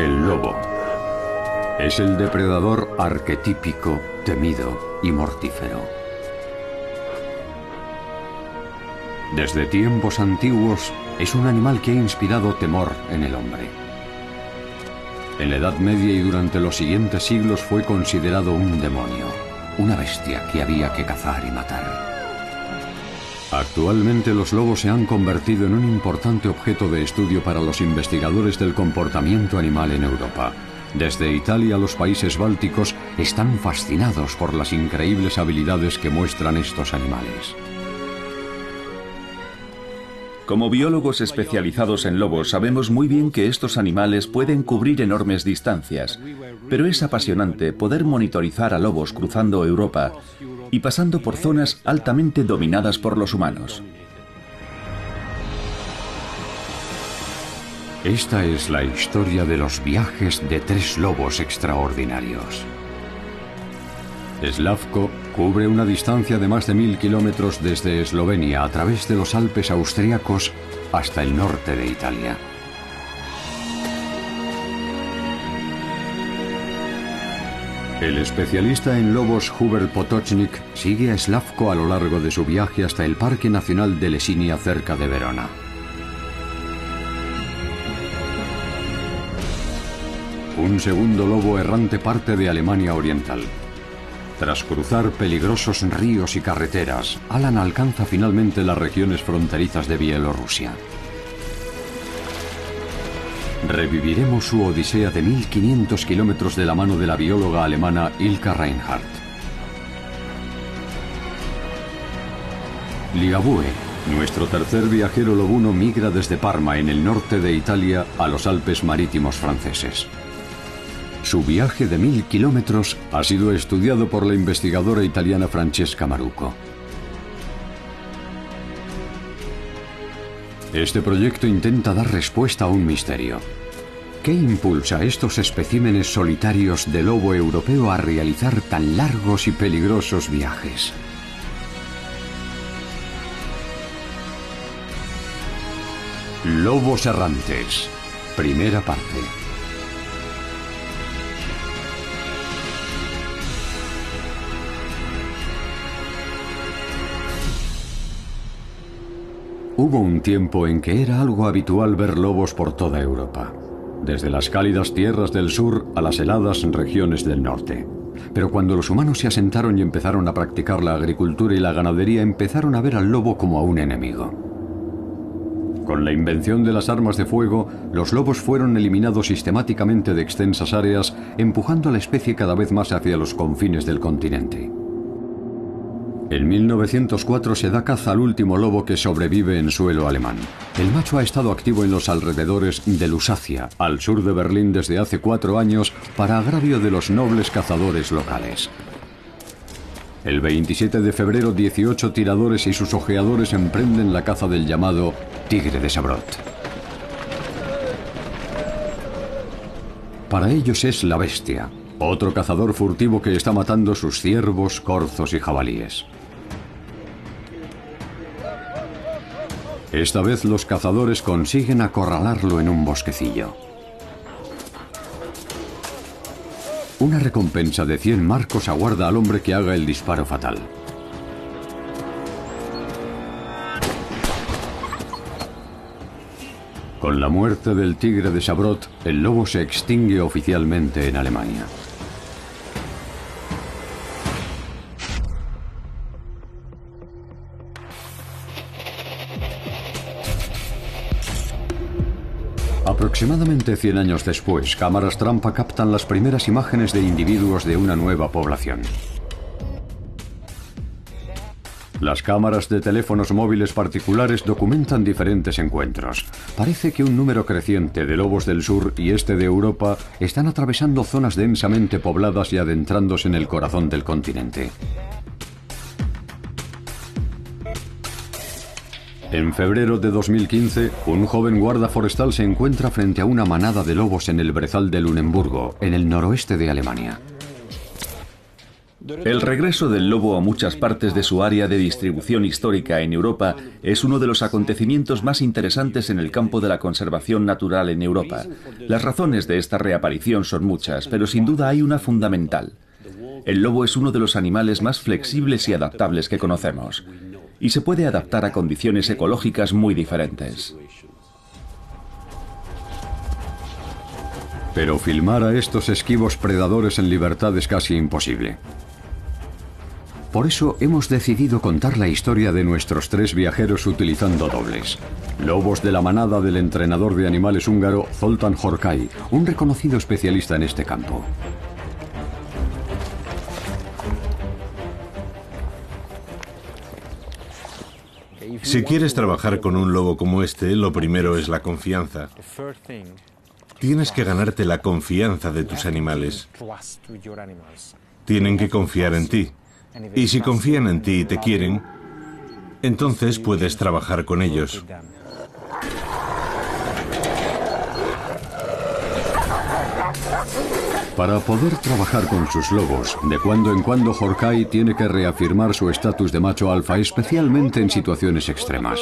El lobo es el depredador arquetípico, temido y mortífero. Desde tiempos antiguos es un animal que ha inspirado temor en el hombre. En la Edad Media y durante los siguientes siglos fue considerado un demonio, una bestia que había que cazar y matar. Actualmente los lobos se han convertido en un importante objeto de estudio para los investigadores del comportamiento animal en Europa. Desde Italia a los países bálticos están fascinados por las increíbles habilidades que muestran estos animales. Como biólogos especializados en lobos, sabemos muy bien que estos animales pueden cubrir enormes distancias, pero es apasionante poder monitorizar a lobos cruzando Europa y pasando por zonas altamente dominadas por los humanos. Esta es la historia de los viajes de 3 lobos extraordinarios. Slavko cubre una distancia de más de 1000 kilómetros desde Eslovenia a través de los Alpes austríacos hasta el norte de Italia. El especialista en lobos Hubert Potočnik sigue a Slavko a lo largo de su viaje hasta el Parque Nacional de Lesinia cerca de Verona. Un segundo lobo errante parte de Alemania Oriental. Tras cruzar peligrosos ríos y carreteras, Alan alcanza finalmente las regiones fronterizas de Bielorrusia. Reviviremos su odisea de 1500 kilómetros de la mano de la bióloga alemana Ilka Reinhardt. Ligabue, nuestro tercer viajero lobuno, migra desde Parma, en el norte de Italia, a los Alpes marítimos franceses. Su viaje de 1000 kilómetros ha sido estudiado por la investigadora italiana Francesca Maruco. Este proyecto intenta dar respuesta a un misterio. ¿Qué impulsa a estos especímenes solitarios de lobo europeo a realizar tan largos y peligrosos viajes? Lobos errantes. Primera parte. Hubo un tiempo en que era algo habitual ver lobos por toda Europa, desde las cálidas tierras del sur a las heladas regiones del norte. Pero cuando los humanos se asentaron y empezaron a practicar la agricultura y la ganadería, empezaron a ver al lobo como a un enemigo. Con la invención de las armas de fuego, los lobos fueron eliminados sistemáticamente de extensas áreas, empujando a la especie cada vez más hacia los confines del continente. En 1904 se da caza al último lobo que sobrevive en suelo alemán. El macho ha estado activo en los alrededores de Lusacia, al sur de Berlín, desde hace 4 años, para agravio de los nobles cazadores locales. El 27 de febrero, 18 tiradores y sus ojeadores emprenden la caza del llamado tigre de Sabrot. Para ellos es la bestia, otro cazador furtivo que está matando sus ciervos, corzos y jabalíes. Esta vez los cazadores consiguen acorralarlo en un bosquecillo. Una recompensa de 100 marcos aguarda al hombre que haga el disparo fatal. Con la muerte del tigre de Sabrot, el lobo se extingue oficialmente en Alemania. Aproximadamente 100 años después, cámaras trampa captan las primeras imágenes de individuos de una nueva población. Las cámaras de teléfonos móviles particulares documentan diferentes encuentros. Parece que un número creciente de lobos del sur y este de Europa están atravesando zonas densamente pobladas y adentrándose en el corazón del continente. En febrero de 2015, un joven guarda forestal se encuentra frente a una manada de lobos en el brezal de Lunenburgo, en el noroeste de Alemania. El regreso del lobo a muchas partes de su área de distribución histórica en Europa es uno de los acontecimientos más interesantes en el campo de la conservación natural en Europa. Las razones de esta reaparición son muchas, pero sin duda hay una fundamental. El lobo es uno de los animales más flexibles y adaptables que conocemos, y se puede adaptar a condiciones ecológicas muy diferentes. Pero filmar a estos esquivos predadores en libertad es casi imposible. Por eso hemos decidido contar la historia de nuestros 3 viajeros utilizando dobles. Lobos de la manada del entrenador de animales húngaro Zoltán Horkai, un reconocido especialista en este campo. Si quieres trabajar con un lobo como este, lo primero es la confianza. Tienes que ganarte la confianza de tus animales. Tienen que confiar en ti. Y si confían en ti y te quieren, entonces puedes trabajar con ellos. Para poder trabajar con sus lobos, de cuando en cuando Horkai tiene que reafirmar su estatus de macho alfa, especialmente en situaciones extremas.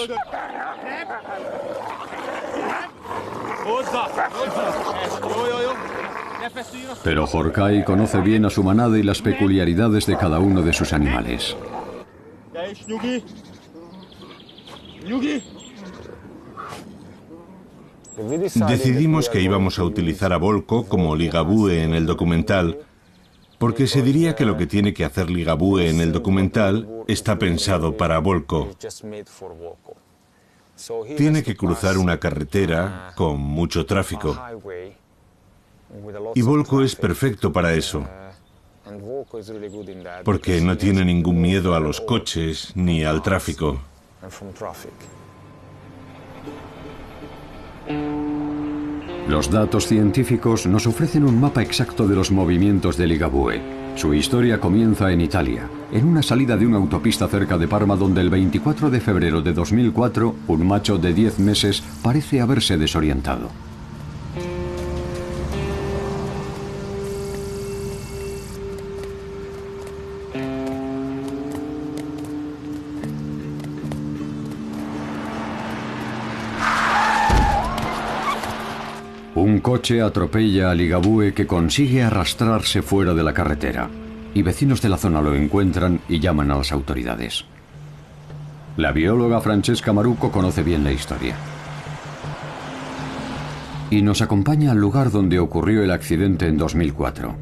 Pero Horkai conoce bien a su manada y las peculiaridades de cada uno de sus animales. Decidimos que íbamos a utilizar a Volko como Ligabue en el documental, porque se diría que lo que tiene que hacer Ligabue en el documental está pensado para Volko. Tiene que cruzar una carretera con mucho tráfico. Y Volko es perfecto para eso, porque no tiene ningún miedo a los coches ni al tráfico. Los datos científicos nos ofrecen un mapa exacto de los movimientos de Ligabue. Su historia comienza en Italia, en una salida de una autopista cerca de Parma donde el 24 de febrero de 2004, un macho de 10 meses parece haberse desorientado. Un coche atropella a Ligabue, que consigue arrastrarse fuera de la carretera, y vecinos de la zona lo encuentran y llaman a las autoridades. La bióloga Francesca Marucco conoce bien la historia y nos acompaña al lugar donde ocurrió el accidente en 2004.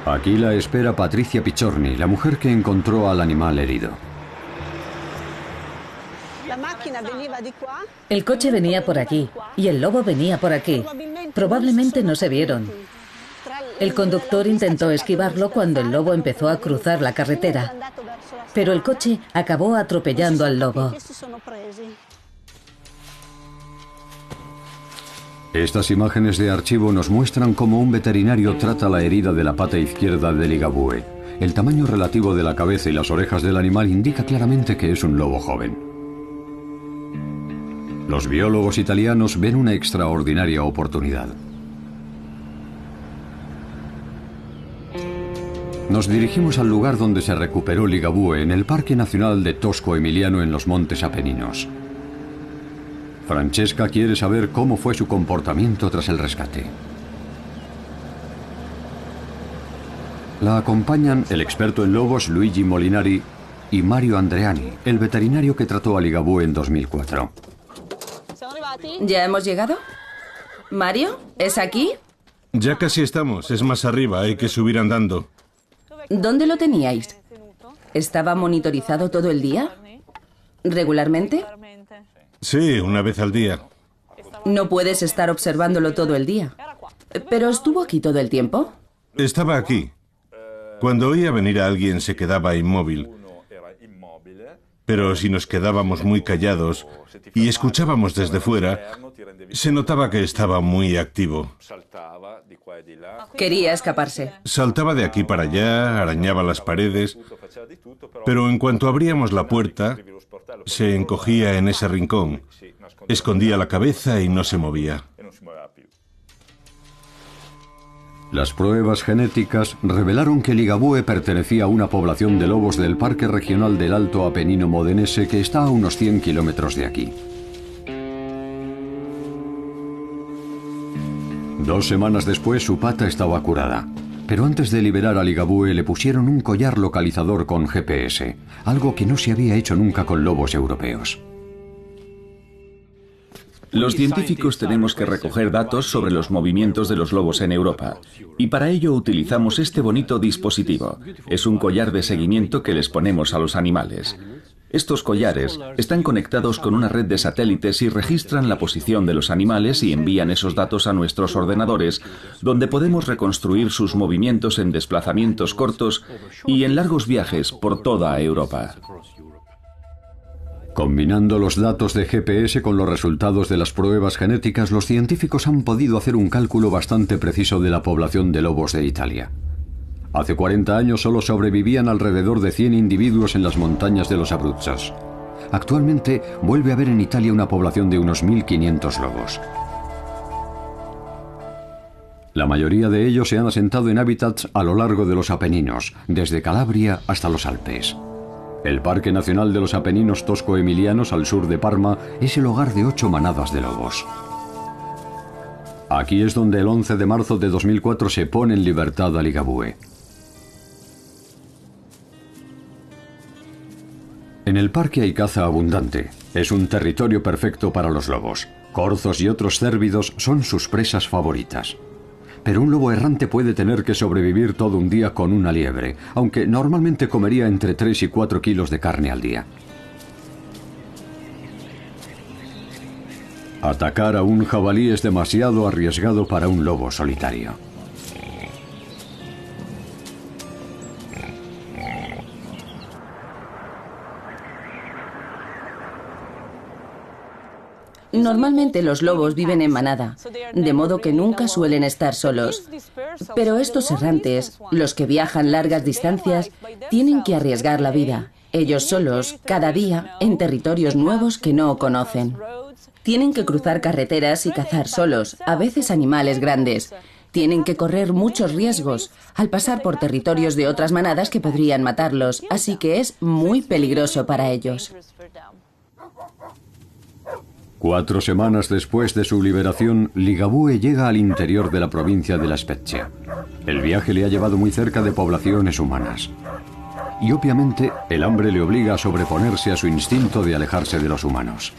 Aquí la espera Patricia Picciorni, la mujer que encontró al animal herido. El coche venía por aquí y el lobo venía por aquí. Probablemente no se vieron. El conductor intentó esquivarlo cuando el lobo empezó a cruzar la carretera, pero el coche acabó atropellando al lobo. Estas imágenes de archivo nos muestran cómo un veterinario trata la herida de la pata izquierda de Ligabue. El tamaño relativo de la cabeza y las orejas del animal indica claramente que es un lobo joven. Los biólogos italianos ven una extraordinaria oportunidad. Nos dirigimos al lugar donde se recuperó Ligabue, en el Parque Nacional de Tosco Emiliano, en los Montes Apeninos. Francesca quiere saber cómo fue su comportamiento tras el rescate. La acompañan el experto en lobos Luigi Molinari y Mario Andreani, el veterinario que trató a Ligabue en 2004. ¿Ya hemos llegado? ¿Mario? ¿Es aquí? Ya casi estamos, es más arriba, hay que subir andando. ¿Dónde lo teníais? ¿Estaba monitorizado todo el día? ¿Regularmente? Sí, una vez al día. No puedes estar observándolo todo el día. ¿Pero estuvo aquí todo el tiempo? Estaba aquí. Cuando oía venir a alguien se quedaba inmóvil. Pero si nos quedábamos muy callados y escuchábamos desde fuera, se notaba que estaba muy activo. Quería escaparse. Saltaba de aquí para allá, arañaba las paredes, pero en cuanto abríamos la puerta, Se encogía en ese rincón, escondía la cabeza y no se movía. Las pruebas genéticas revelaron que Ligabue pertenecía a una población de lobos del Parque Regional del Alto Apenino Modenese que está a unos 100 kilómetros de aquí. 2 semanas después su pata estaba curada. Pero antes de liberar a Ligabue le pusieron un collar localizador con GPS, algo que no se había hecho nunca con lobos europeos. Los científicos tenemos que recoger datos sobre los movimientos de los lobos en Europa, y para ello utilizamos este bonito dispositivo. Es un collar de seguimiento que les ponemos a los animales. Estos collares están conectados con una red de satélites y registran la posición de los animales y envían esos datos a nuestros ordenadores, donde podemos reconstruir sus movimientos en desplazamientos cortos y en largos viajes por toda Europa. Combinando los datos de GPS con los resultados de las pruebas genéticas, los científicos han podido hacer un cálculo bastante preciso de la población de lobos de Italia. Hace 40 años solo sobrevivían alrededor de 100 individuos en las montañas de los Abruzzos. Actualmente vuelve a haber en Italia una población de unos 1.500 lobos. La mayoría de ellos se han asentado en hábitats a lo largo de los Apeninos, desde Calabria hasta los Alpes. El Parque Nacional de los Apeninos Tosco-Emilianos, al sur de Parma, es el hogar de 8 manadas de lobos. Aquí es donde el 11 de marzo de 2004 se pone en libertad a Ligabue. En el parque hay caza abundante. Es un territorio perfecto para los lobos. Corzos y otros cérvidos son sus presas favoritas. Pero un lobo errante puede tener que sobrevivir todo un día con una liebre, aunque normalmente comería entre 3 y 4 kilos de carne al día. Atacar a un jabalí es demasiado arriesgado para un lobo solitario. Normalmente los lobos viven en manada, de modo que nunca suelen estar solos. Pero estos errantes, los que viajan largas distancias, tienen que arriesgar la vida, ellos solos, cada día, en territorios nuevos que no conocen. Tienen que cruzar carreteras y cazar solos, a veces animales grandes. Tienen que correr muchos riesgos al pasar por territorios de otras manadas que podrían matarlos, así que es muy peligroso para ellos. 4 semanas después de su liberación, Ligabue llega al interior de la provincia de La Spezia. El viaje le ha llevado muy cerca de poblaciones humanas. Y obviamente, el hambre le obliga a sobreponerse a su instinto de alejarse de los humanos.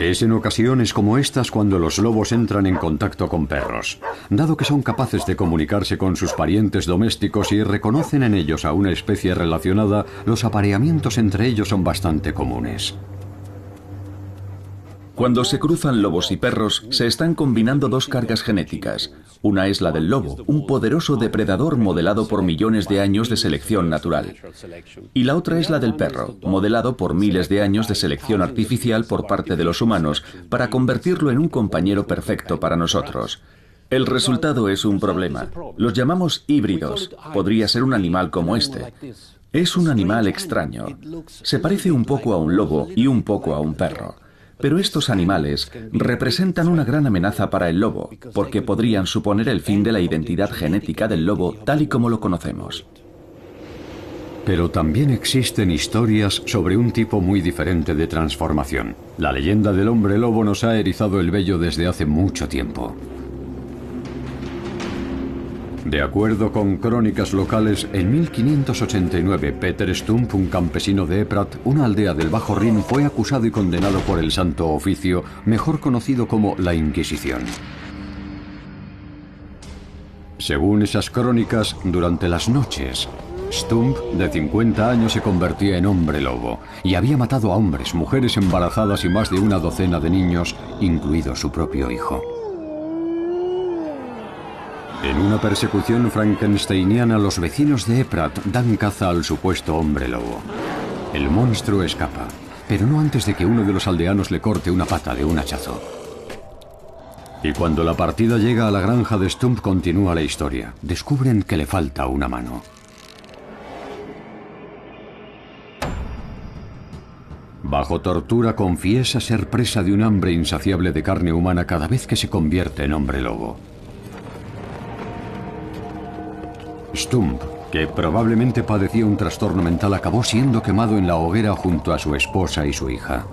Es en ocasiones como estas cuando los lobos entran en contacto con perros. Dado que son capaces de comunicarse con sus parientes domésticos y reconocen en ellos a una especie relacionada, los apareamientos entre ellos son bastante comunes. Cuando se cruzan lobos y perros, se están combinando 2 cargas genéticas. Una es la del lobo, un poderoso depredador modelado por millones de años de selección natural. Y la otra es la del perro, modelado por miles de años de selección artificial por parte de los humanos, para convertirlo en un compañero perfecto para nosotros. El resultado es un problema. Los llamamos híbridos. Podría ser un animal como este. Es un animal extraño. Se parece un poco a un lobo y un poco a un perro. Pero estos animales representan una gran amenaza para el lobo, porque podrían suponer el fin de la identidad genética del lobo tal y como lo conocemos. Pero también existen historias sobre un tipo muy diferente de transformación. La leyenda del hombre lobo nos ha erizado el vello desde hace mucho tiempo. De acuerdo con crónicas locales, en 1589, Peter Stump, un campesino de Eprat, una aldea del Bajo Rin, fue acusado y condenado por el Santo Oficio, mejor conocido como la Inquisición. Según esas crónicas, durante las noches, Stump, de 50 años, se convertía en hombre lobo y había matado a hombres, mujeres embarazadas y más de una docena de niños, incluido su propio hijo. En una persecución frankensteiniana, los vecinos de Eprat dan caza al supuesto hombre lobo. El monstruo escapa, pero no antes de que uno de los aldeanos le corte una pata de un hachazo. Y cuando la partida llega a la granja de Stump, continúa la historia. Descubren que le falta una mano. Bajo tortura confiesa ser presa de un hambre insaciable de carne humana cada vez que se convierte en hombre lobo. Stump, que probablemente padecía un trastorno mental, acabó siendo quemado en la hoguera junto a su esposa y su hija.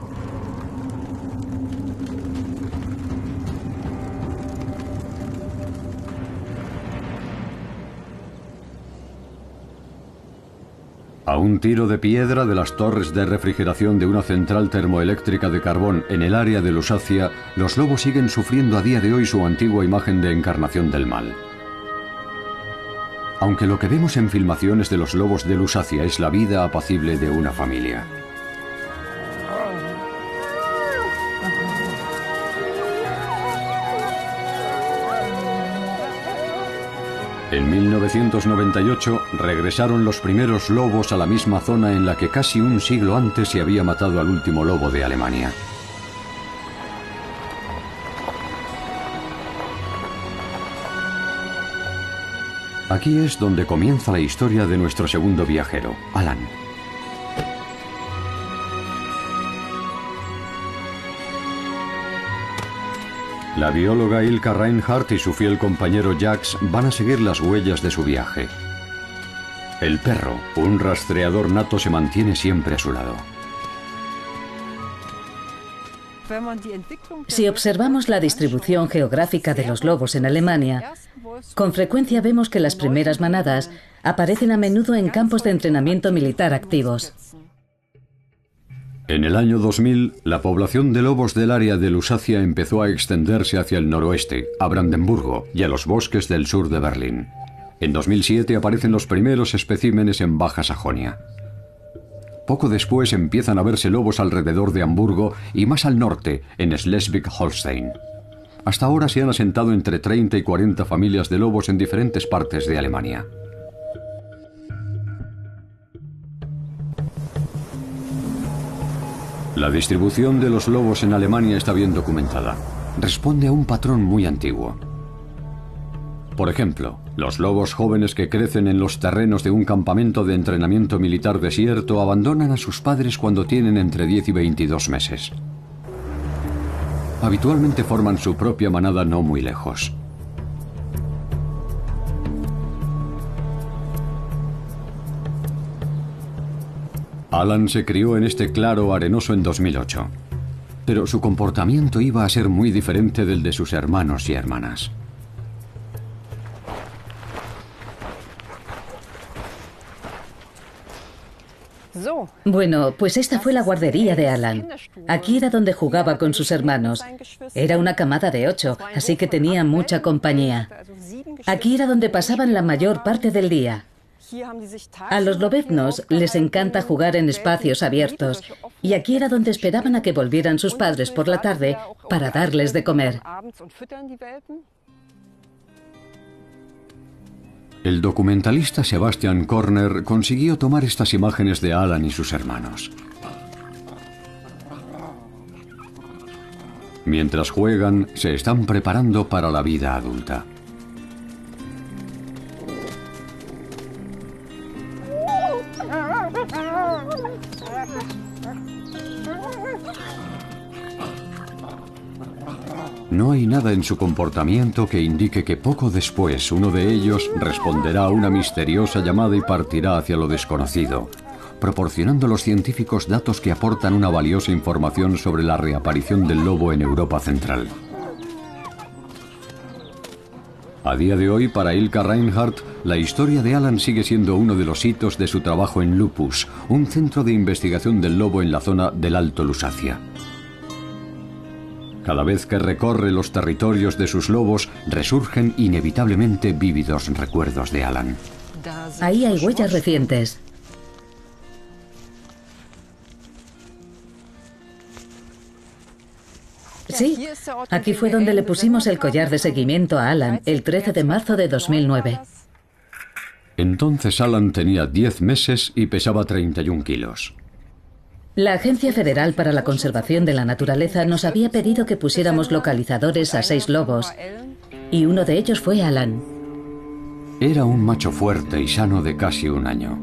A un tiro de piedra de las torres de refrigeración de una central termoeléctrica de carbón en el área de Lusacia, los lobos siguen sufriendo a día de hoy su antigua imagen de encarnación del mal. Aunque lo que vemos en filmaciones de los lobos de Lusacia es la vida apacible de una familia. En 1998 regresaron los primeros lobos a la misma zona en la que casi un siglo antes se había matado al último lobo de Alemania. Aquí es donde comienza la historia de nuestro segundo viajero, Alan. La bióloga Ilka Reinhardt y su fiel compañero Jax van a seguir las huellas de su viaje. El perro, un rastreador nato, se mantiene siempre a su lado. Si observamos la distribución geográfica de los lobos en Alemania, con frecuencia vemos que las primeras manadas aparecen a menudo en campos de entrenamiento militar activos. En el año 2000, la población de lobos del área de Lusacia empezó a extenderse hacia el noroeste, a Brandenburgo y a los bosques del sur de Berlín. En 2007 aparecen los primeros especímenes en Baja Sajonia. Poco después empiezan a verse lobos alrededor de Hamburgo y más al norte, en Schleswig-Holstein. Hasta ahora se han asentado entre 30 y 40 familias de lobos en diferentes partes de Alemania. La distribución de los lobos en Alemania está bien documentada. Responde a un patrón muy antiguo. Por ejemplo, los lobos jóvenes que crecen en los terrenos de un campamento de entrenamiento militar desierto abandonan a sus padres cuando tienen entre 10 y 22 meses. Habitualmente forman su propia manada no muy lejos. Alan se crió en este claro arenoso en 2008, pero su comportamiento iba a ser muy diferente del de sus hermanos y hermanas. Bueno, pues esta fue la guardería de Alan. Aquí era donde jugaba con sus hermanos. Era una camada de 8, así que tenía mucha compañía. Aquí era donde pasaban la mayor parte del día. A los lobeznos les encanta jugar en espacios abiertos, y aquí era donde esperaban a que volvieran sus padres por la tarde para darles de comer. El documentalista Sebastian Korner consiguió tomar estas imágenes de Alan y sus hermanos. Mientras juegan, se están preparando para la vida adulta. No hay nada en su comportamiento que indique que poco después uno de ellos responderá a una misteriosa llamada y partirá hacia lo desconocido, proporcionando a los científicos datos que aportan una valiosa información sobre la reaparición del lobo en Europa Central. A día de hoy, para Ilka Reinhardt, la historia de Alan sigue siendo uno de los hitos de su trabajo en Lupus, un centro de investigación del lobo en la zona del Alto Lusacia. Cada vez que recorre los territorios de sus lobos, resurgen inevitablemente vívidos recuerdos de Alan. Ahí hay huellas recientes. Sí, aquí fue donde le pusimos el collar de seguimiento a Alan, el 13 de marzo de 2009. Entonces Alan tenía 10 meses y pesaba 31 kilos. La Agencia Federal para la Conservación de la Naturaleza nos había pedido que pusiéramos localizadores a 6 lobos, y uno de ellos fue Alan. Era un macho fuerte y sano de casi un año.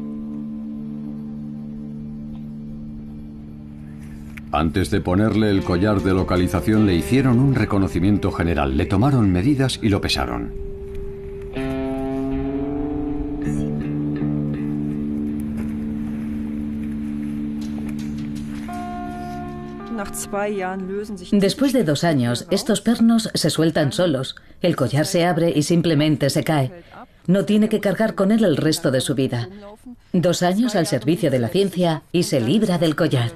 Antes de ponerle el collar de localización le hicieron un reconocimiento general, le tomaron medidas y lo pesaron. Después de 2 años, estos pernos se sueltan solos. El collar se abre y simplemente se cae. No tiene que cargar con él el resto de su vida. 2 años al servicio de la ciencia y se libra del collar.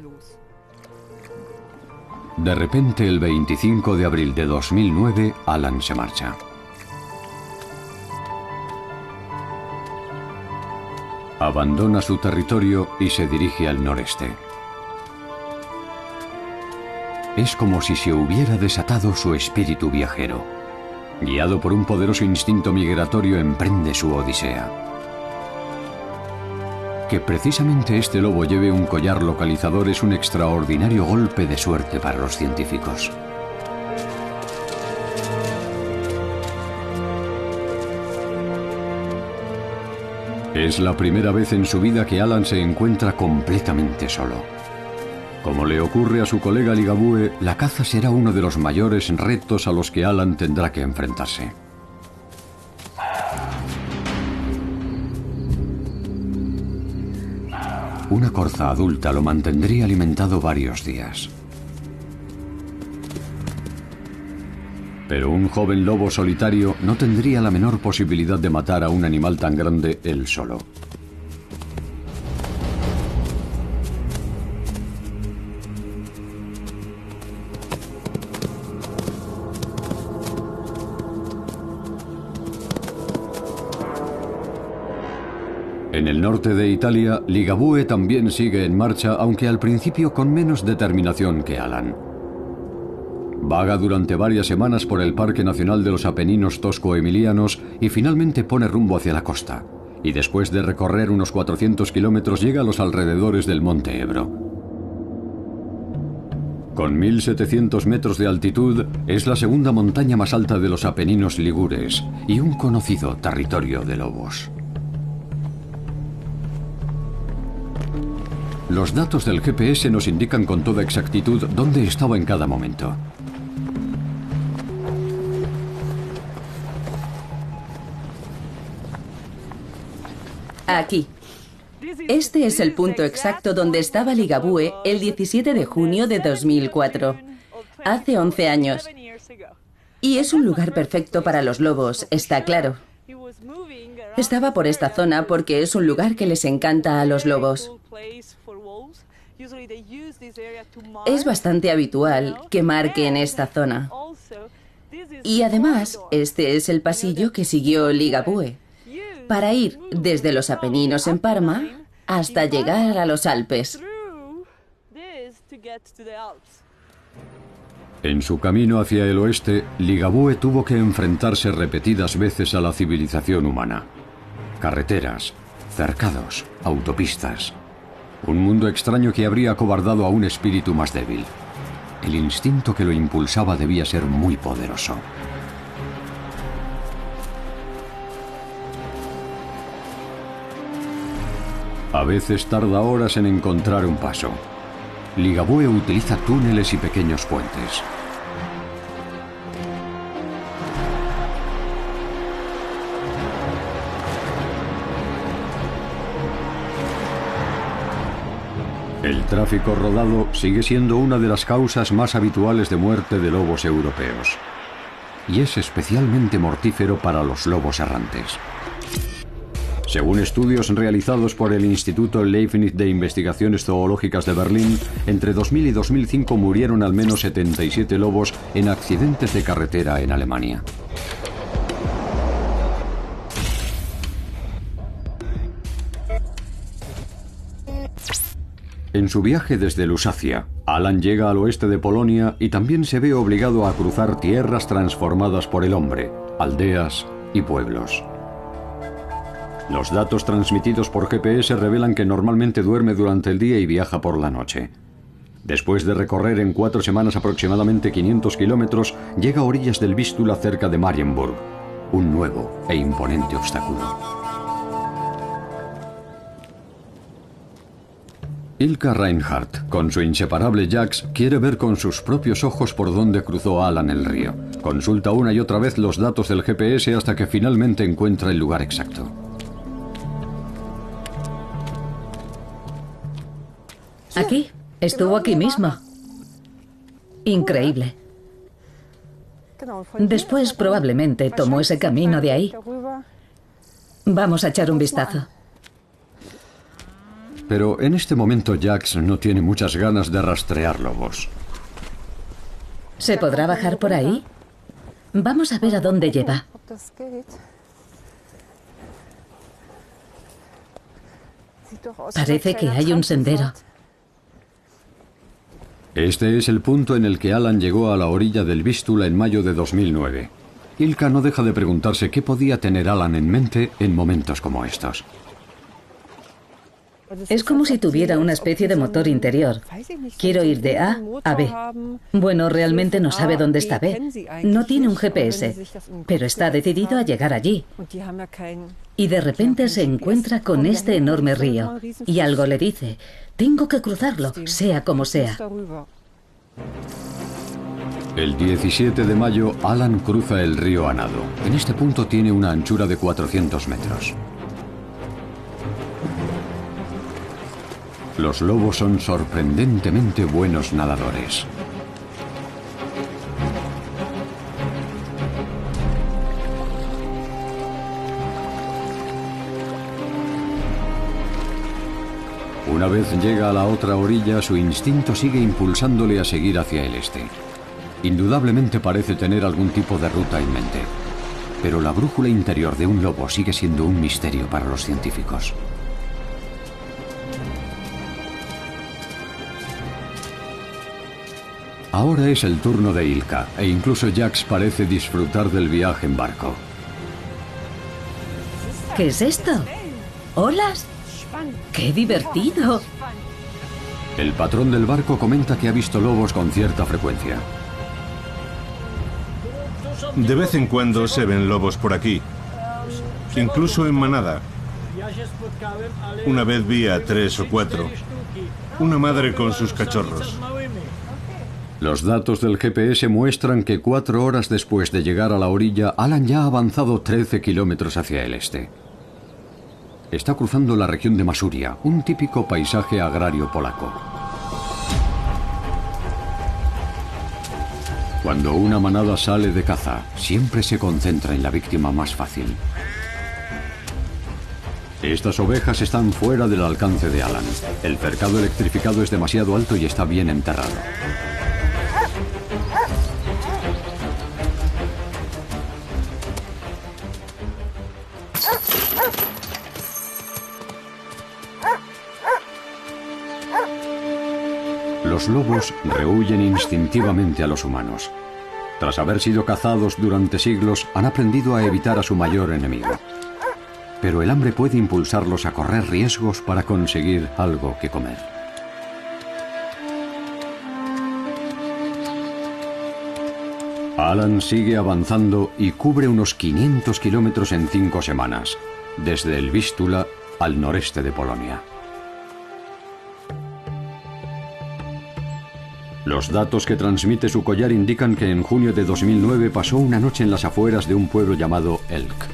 De repente, el 25 de abril de 2009, Alan se marcha. Abandona su territorio y se dirige al noreste. Es como si se hubiera desatado su espíritu viajero. Guiado por un poderoso instinto migratorio, emprende su odisea. Que precisamente este lobo lleve un collar localizador es un extraordinario golpe de suerte para los científicos. Es la primera vez en su vida que Alan se encuentra completamente solo. Como le ocurre a su colega Ligabue, la caza será uno de los mayores retos a los que Alan tendrá que enfrentarse. Una corza adulta lo mantendría alimentado varios días. Pero un joven lobo solitario no tendría la menor posibilidad de matar a un animal tan grande él solo. En el norte de Italia, Ligabue también sigue en marcha, aunque al principio con menos determinación que Alan. Vaga durante varias semanas por el Parque Nacional de los Apeninos Tosco-Emilianos y finalmente pone rumbo hacia la costa. Y después de recorrer unos 400 kilómetros llega a los alrededores del Monte Ebro. Con 1.700 metros de altitud, es la segunda montaña más alta de los Apeninos ligures y un conocido territorio de lobos. Los datos del GPS nos indican con toda exactitud dónde estaba en cada momento. Aquí. Este es el punto exacto donde estaba Ligabue el 17 de junio de 2004, hace 11 años. Y es un lugar perfecto para los lobos, está claro. Estaba por esta zona porque es un lugar que les encanta a los lobos. Es bastante habitual que marquen esta zona. Y además, este es el pasillo que siguió Ligabue para ir desde los Apeninos en Parma hasta llegar a los Alpes. En su camino hacia el oeste, Ligabue tuvo que enfrentarse repetidas veces a la civilización humana. Carreteras, cercados, autopistas. Un mundo extraño que habría acobardado a un espíritu más débil. El instinto que lo impulsaba debía ser muy poderoso. A veces tarda horas en encontrar un paso. Ligabue utiliza túneles y pequeños puentes. El tráfico rodado sigue siendo una de las causas más habituales de muerte de lobos europeos. Y es especialmente mortífero para los lobos errantes. Según estudios realizados por el Instituto Leibniz de Investigaciones Zoológicas de Berlín, entre 2000 y 2005 murieron al menos 77 lobos en accidentes de carretera en Alemania. En su viaje desde Lusacia, Alan llega al oeste de Polonia y también se ve obligado a cruzar tierras transformadas por el hombre, aldeas y pueblos. Los datos transmitidos por GPS revelan que normalmente duerme durante el día y viaja por la noche. Después de recorrer en 4 semanas aproximadamente 500 kilómetros, llega a orillas del Vístula cerca de Marienburg, un nuevo e imponente obstáculo. Ilka Reinhardt, con su inseparable Jax, quiere ver con sus propios ojos por dónde cruzó Alan el río. Consulta una y otra vez los datos del GPS hasta que finalmente encuentra el lugar exacto. Aquí, estuvo aquí mismo. Increíble. Después probablemente tomó ese camino de ahí. Vamos a echar un vistazo. Pero en este momento Jax no tiene muchas ganas de rastrear lobos. ¿Se podrá bajar por ahí? Vamos a ver a dónde lleva. Parece que hay un sendero. Este es el punto en el que Alan llegó a la orilla del Vístula en mayo de 2009. Ilka no deja de preguntarse qué podía tener Alan en mente en momentos como estos. Es como si tuviera una especie de motor interior. Quiero ir de A a B. Bueno, realmente no sabe dónde está B. No tiene un GPS, pero está decidido a llegar allí. Y de repente se encuentra con este enorme río. Y algo le dice, tengo que cruzarlo, sea como sea. El 17 de mayo, Alan cruza el río a nado. En este punto tiene una anchura de 400 metros. Los lobos son sorprendentemente buenos nadadores. Una vez llega a la otra orilla, su instinto sigue impulsándole a seguir hacia el este. Indudablemente parece tener algún tipo de ruta en mente, pero la brújula interior de un lobo sigue siendo un misterio para los científicos. Ahora es el turno de Ilka, e incluso Jax parece disfrutar del viaje en barco. ¿Qué es esto? ¿Olas? ¡Qué divertido! El patrón del barco comenta que ha visto lobos con cierta frecuencia. De vez en cuando se ven lobos por aquí, incluso en manada. Una vez vi a 3 o 4, una madre con sus cachorros. Los datos del GPS muestran que 4 horas después de llegar a la orilla, Alan ya ha avanzado 13 kilómetros hacia el este. Está cruzando la región de Masuria, un típico paisaje agrario polaco. Cuando una manada sale de caza, siempre se concentra en la víctima más fácil. Estas ovejas están fuera del alcance de Alan. El cercado electrificado es demasiado alto y está bien enterrado. Los lobos rehuyen instintivamente a los humanos. Tras haber sido cazados durante siglos, han aprendido a evitar a su mayor enemigo. Pero el hambre puede impulsarlos a correr riesgos para conseguir algo que comer. Alan sigue avanzando y cubre unos 500 kilómetros en 5 semanas, desde el Vístula al noreste de Polonia. Los datos que transmite su collar indican que en junio de 2009 pasó una noche en las afueras de un pueblo llamado Elk.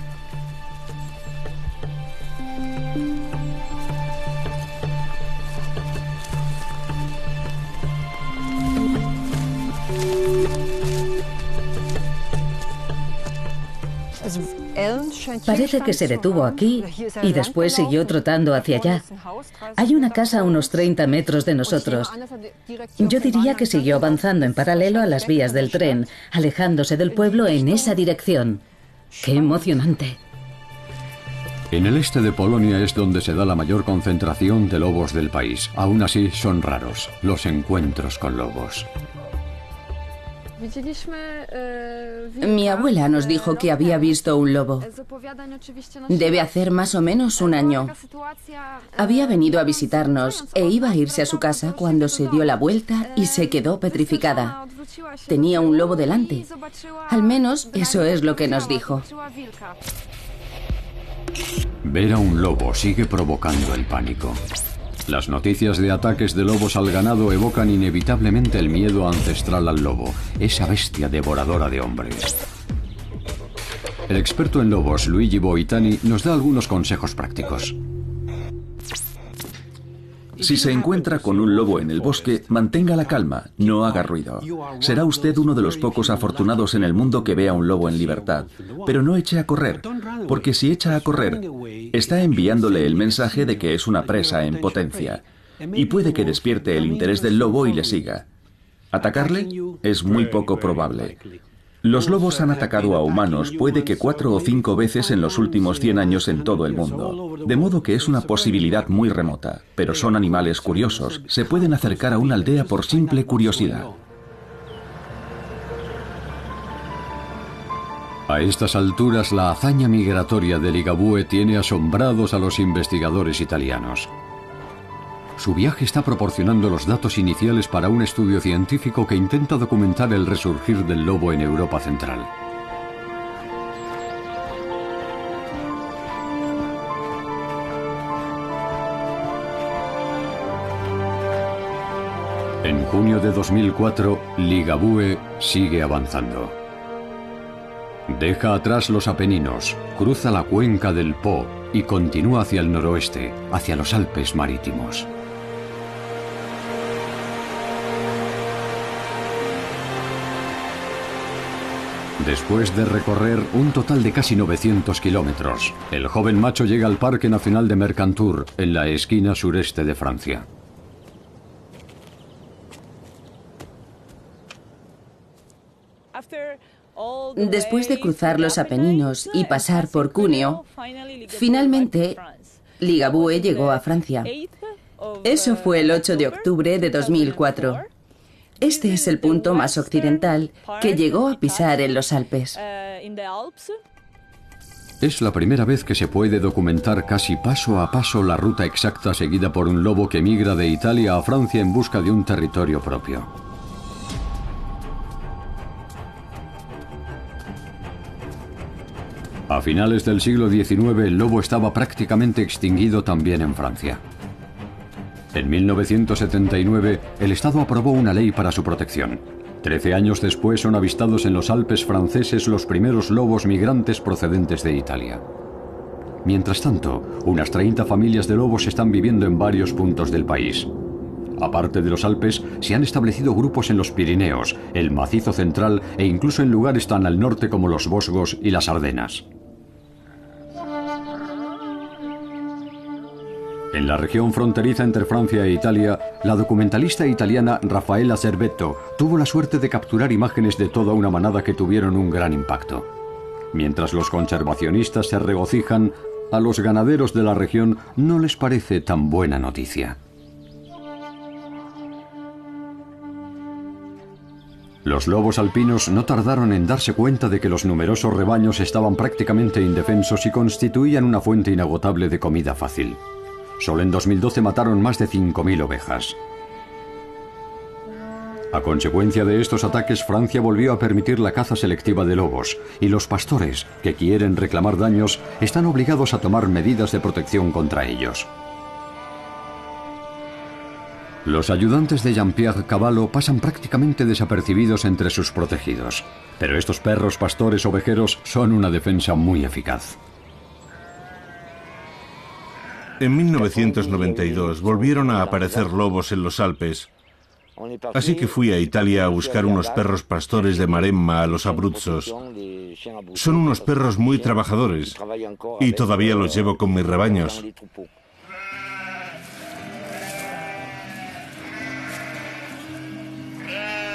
Parece que se detuvo aquí y después siguió trotando hacia allá. Hay una casa a unos 30 metros de nosotros. Yo diría que siguió avanzando en paralelo a las vías del tren, alejándose del pueblo en esa dirección. ¡Qué emocionante! En el este de Polonia es donde se da la mayor concentración de lobos del país. Aún así, son raros los encuentros con lobos. Mi abuela nos dijo que había visto un lobo. Debe hacer más o menos un año. Había venido a visitarnos e iba a irse a su casa cuando se dio la vuelta y se quedó petrificada. Tenía un lobo delante. Al menos eso es lo que nos dijo. Ver a un lobo sigue provocando el pánico. Las noticias de ataques de lobos al ganado evocan inevitablemente el miedo ancestral al lobo, esa bestia devoradora de hombres. El experto en lobos, Luigi Boitani, nos da algunos consejos prácticos. Si se encuentra con un lobo en el bosque, mantenga la calma, no haga ruido. Será usted uno de los pocos afortunados en el mundo que vea un lobo en libertad. Pero no eche a correr, porque si echa a correr, está enviándole el mensaje de que es una presa en potencia. Y puede que despierte el interés del lobo y le siga. ¿Atacarle? Es muy poco probable. Los lobos han atacado a humanos puede que 4 o 5 veces en los últimos 100 años en todo el mundo. De modo que es una posibilidad muy remota, pero son animales curiosos. Se pueden acercar a una aldea por simple curiosidad. A estas alturas, la hazaña migratoria de Ligabue tiene asombrados a los investigadores italianos. Su viaje está proporcionando los datos iniciales para un estudio científico que intenta documentar el resurgir del lobo en Europa Central. En junio de 2004, Ligabue sigue avanzando. Deja atrás los Apeninos, cruza la cuenca del Po y continúa hacia el noroeste, hacia los Alpes marítimos. Después de recorrer un total de casi 900 kilómetros, el joven macho llega al Parque Nacional de Mercantour, en la esquina sureste de Francia. Después de cruzar los Apeninos y pasar por Cuneo, finalmente Ligabue llegó a Francia. Eso fue el 8 de octubre de 2004. Este es el punto más occidental que llegó a pisar en los Alpes. Es la primera vez que se puede documentar casi paso a paso la ruta exacta seguida por un lobo que migra de Italia a Francia en busca de un territorio propio. A finales del siglo XIX, el lobo estaba prácticamente extinguido también en Francia. En 1979, el Estado aprobó una ley para su protección. 13 años después son avistados en los Alpes franceses los primeros lobos migrantes procedentes de Italia. Mientras tanto, unas 30 familias de lobos están viviendo en varios puntos del país. Aparte de los Alpes, se han establecido grupos en los Pirineos, el Macizo Central e incluso en lugares tan al norte como los Vosgos y las Ardenas. En la región fronteriza entre Francia e Italia, la documentalista italiana Raffaella Cervetto tuvo la suerte de capturar imágenes de toda una manada que tuvieron un gran impacto. Mientras los conservacionistas se regocijan, a los ganaderos de la región no les parece tan buena noticia. Los lobos alpinos no tardaron en darse cuenta de que los numerosos rebaños estaban prácticamente indefensos y constituían una fuente inagotable de comida fácil. Solo en 2012 mataron más de 5.000 ovejas. A consecuencia de estos ataques, Francia volvió a permitir la caza selectiva de lobos, y los pastores, que quieren reclamar daños, están obligados a tomar medidas de protección contra ellos. Los ayudantes de Jean-Pierre Cavallo pasan prácticamente desapercibidos entre sus protegidos, pero estos perros pastores ovejeros son una defensa muy eficaz. En 1992 volvieron a aparecer lobos en los Alpes, así que fui a Italia a buscar unos perros pastores de Maremma a los Abruzzos. Son unos perros muy trabajadores y todavía los llevo con mis rebaños.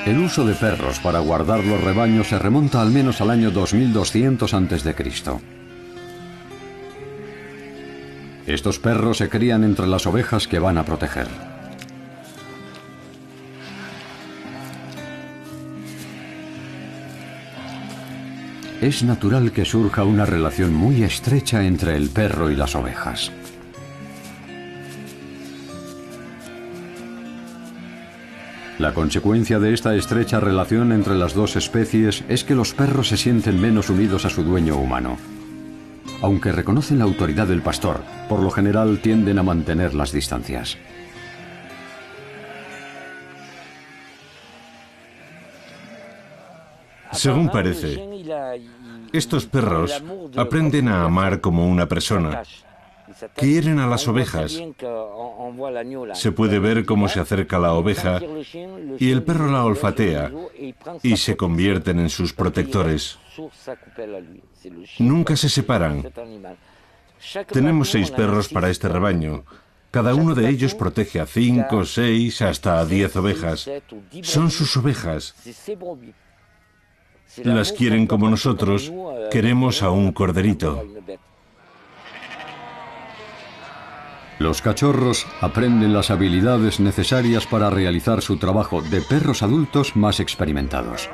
El uso de perros para guardar los rebaños se remonta al menos al año 2200 a.C. Estos perros se crían entre las ovejas que van a proteger. Es natural que surja una relación muy estrecha entre el perro y las ovejas. La consecuencia de esta estrecha relación entre las dos especies es que los perros se sienten menos unidos a su dueño humano. Aunque reconocen la autoridad del pastor, por lo general tienden a mantener las distancias. Según parece, estos perros aprenden a amar como una persona. Quieren a las ovejas. Se puede ver cómo se acerca la oveja y el perro la olfatea y se convierten en sus protectores. Nunca se separan. Tenemos 6 perros para este rebaño. Cada uno de ellos protege a 5, 6, hasta a 10 ovejas. Son sus ovejas. Las quieren como nosotros queremos a un corderito. Los cachorros aprenden las habilidades necesarias para realizar su trabajo de perros adultos más experimentados.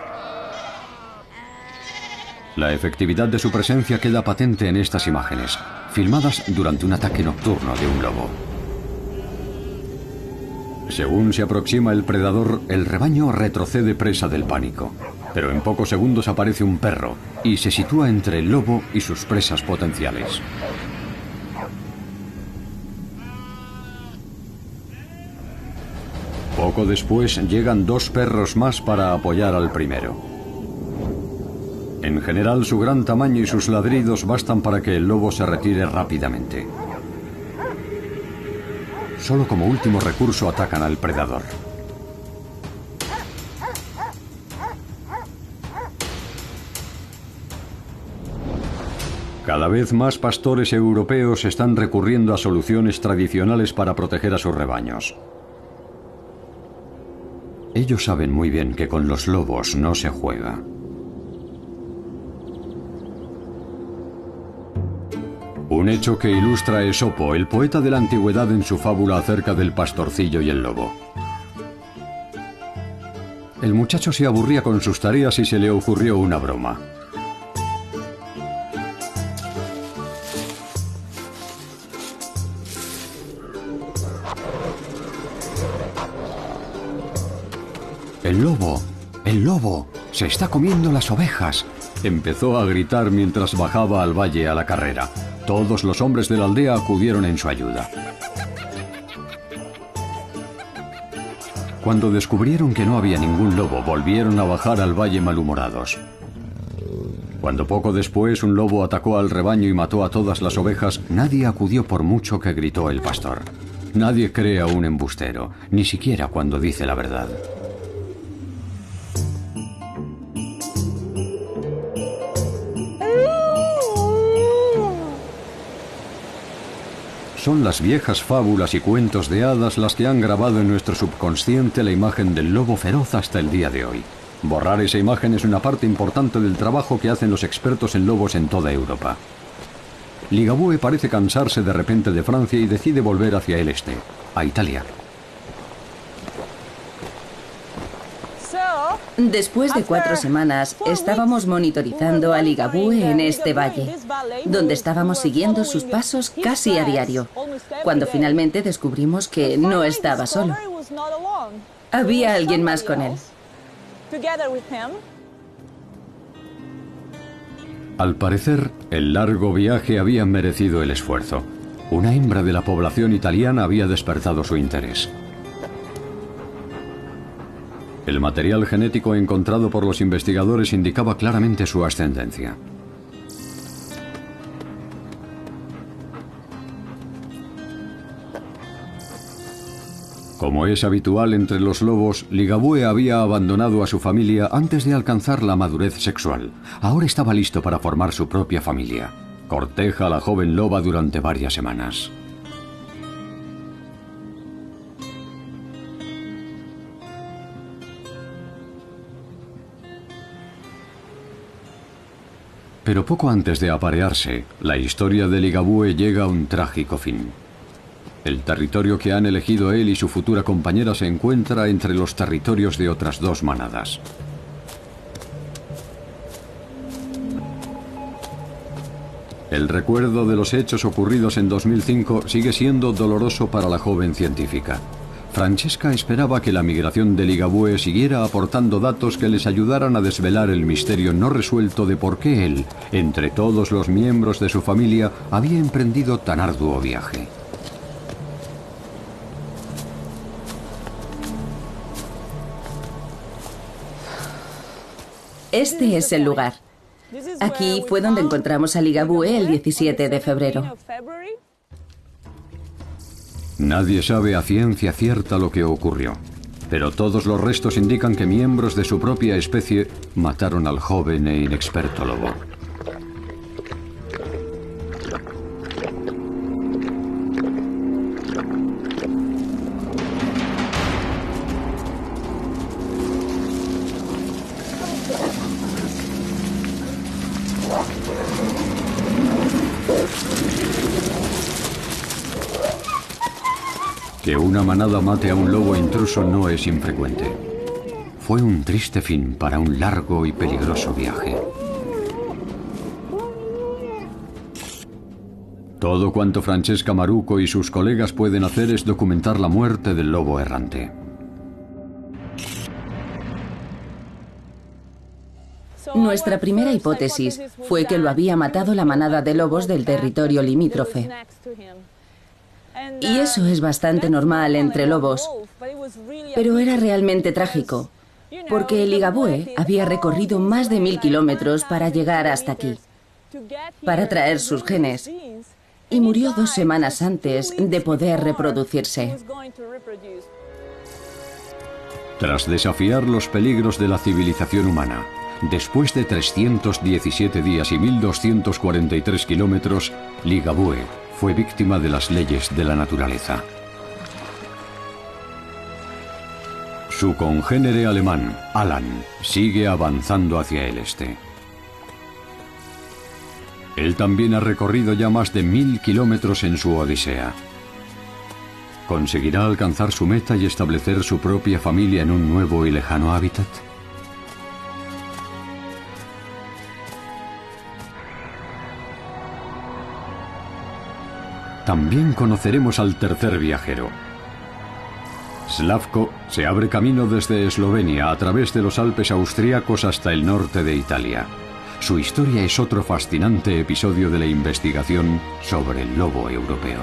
La efectividad de su presencia queda patente en estas imágenes, filmadas durante un ataque nocturno de un lobo. Según se aproxima el predador, el rebaño retrocede presa del pánico. Pero en pocos segundos aparece un perro y se sitúa entre el lobo y sus presas potenciales. Poco después llegan 2 perros más para apoyar al primero. En general, su gran tamaño y sus ladridos bastan para que el lobo se retire rápidamente. Solo como último recurso atacan al predador. Cada vez más pastores europeos están recurriendo a soluciones tradicionales para proteger a sus rebaños. Ellos saben muy bien que con los lobos no se juega. Un hecho que ilustra a Esopo, el poeta de la antigüedad, en su fábula acerca del pastorcillo y el lobo. El muchacho se aburría con sus tareas y se le ocurrió una broma. ¡El lobo! ¡Se está comiendo las ovejas!, empezó a gritar mientras bajaba al valle a la carrera. Todos los hombres de la aldea acudieron en su ayuda. Cuando descubrieron que no había ningún lobo, volvieron a bajar al valle malhumorados. Cuando poco después un lobo atacó al rebaño y mató a todas las ovejas, nadie acudió por mucho que gritó el pastor. Nadie cree a un embustero, ni siquiera cuando dice la verdad. Son las viejas fábulas y cuentos de hadas las que han grabado en nuestro subconsciente la imagen del lobo feroz hasta el día de hoy. Borrar esa imagen es una parte importante del trabajo que hacen los expertos en lobos en toda Europa. Ligabue parece cansarse de repente de Francia y decide volver hacia el este, a Italia. Después de 4 semanas, estábamos monitorizando a Ligabue en este valle, donde estábamos siguiendo sus pasos casi a diario, cuando finalmente descubrimos que no estaba solo. Había alguien más con él. Al parecer, el largo viaje había merecido el esfuerzo. Una hembra de la población italiana había despertado su interés. El material genético encontrado por los investigadores indicaba claramente su ascendencia. Como es habitual entre los lobos, Ligabue había abandonado a su familia antes de alcanzar la madurez sexual. Ahora estaba listo para formar su propia familia. Corteja a la joven loba durante varias semanas. Pero poco antes de aparearse, la historia de Ligabue llega a un trágico fin. El territorio que han elegido él y su futura compañera se encuentra entre los territorios de otras 2 manadas. El recuerdo de los hechos ocurridos en 2005 sigue siendo doloroso para la joven científica. Francesca esperaba que la migración de Ligabue siguiera aportando datos que les ayudaran a desvelar el misterio no resuelto de por qué él, entre todos los miembros de su familia, había emprendido tan arduo viaje. Este es el lugar. Aquí fue donde encontramos a Ligabue el 17 de febrero. Nadie sabe a ciencia cierta lo que ocurrió, pero todos los restos indican que miembros de su propia especie mataron al joven e inexperto lobo. Que una manada mate a un lobo intruso no es infrecuente. Fue un triste fin para un largo y peligroso viaje. Todo cuanto Francesca Maruco y sus colegas pueden hacer es documentar la muerte del lobo errante. Nuestra primera hipótesis fue que lo había matado la manada de lobos del territorio limítrofe. Y eso es bastante normal entre lobos, pero era realmente trágico, porque Ligabue había recorrido más de 1000 kilómetros para llegar hasta aquí, para traer sus genes, y murió 2 semanas antes de poder reproducirse. Tras desafiar los peligros de la civilización humana, después de 317 días y 1243 kilómetros, Ligabue fue víctima de las leyes de la naturaleza. Su congénere alemán, Alan, sigue avanzando hacia el este. Él también ha recorrido ya más de 1000 kilómetros en su odisea. ¿Conseguirá alcanzar su meta y establecer su propia familia en un nuevo y lejano hábitat? También conoceremos al tercer viajero. Slavko se abre camino desde Eslovenia a través de los Alpes austríacos hasta el norte de Italia. Su historia es otro fascinante episodio de la investigación sobre el lobo europeo.